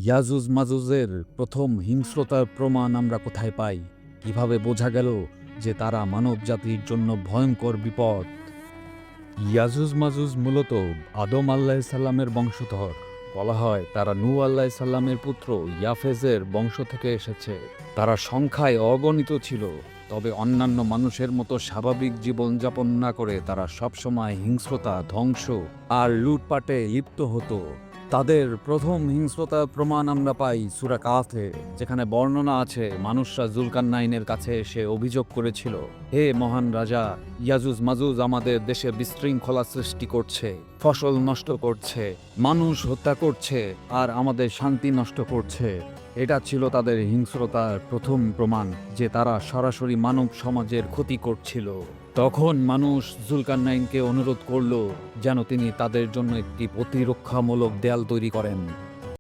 ইয়াজুজ মাজুজের প্রথম হিংস্রতার প্রমাণ আমরা কোথায় পাই? কিভাবে বোঝা গেল যে তারা মানবজাতির জন্য ভয়ঙ্কর বিপদ? ইয়াজুজ মাজুজ মূলত আদম আলাইসাল্লামের বংশধর। বলা হয় তারা নূহ আলাইসাল্লামের পুত্র ইয়াফেজের বংশ থেকে এসেছে। তারা সংখ্যায় অগণিত ছিল, তবে অন্যান্য মানুষের মতো স্বাভাবিক জীবনযাপন না করে তারা সবসময় হিংস্রতা, ধ্বংস আর লুটপাটে লিপ্ত হতো। তাদের প্রথম হিংস্রতার প্রমাণ আমরা পাই সূরা কাহফে, যেখানে বর্ণনা আছে মানুষরা জুলকারনাইনের কাছে এসে অভিযোগ করেছিল, হে মহান রাজা, ইয়াজুজ মাজুজ আমাদের দেশে বিশৃঙ্খলা সৃষ্টি করছে, ফসল নষ্ট করছে, মানুষ হত্যা করছে আর আমাদের শান্তি নষ্ট করছে। এটা ছিল তাদের হিংস্রতার প্রথম প্রমাণ যে তারা সরাসরি মানব সমাজের ক্ষতি করছিল। তখন মানুষ জুলকারনাইনকে অনুরোধ করল যেন তিনি তাদের জন্য একটি প্রতিরক্ষামূলক দেয়াল তৈরি করেন।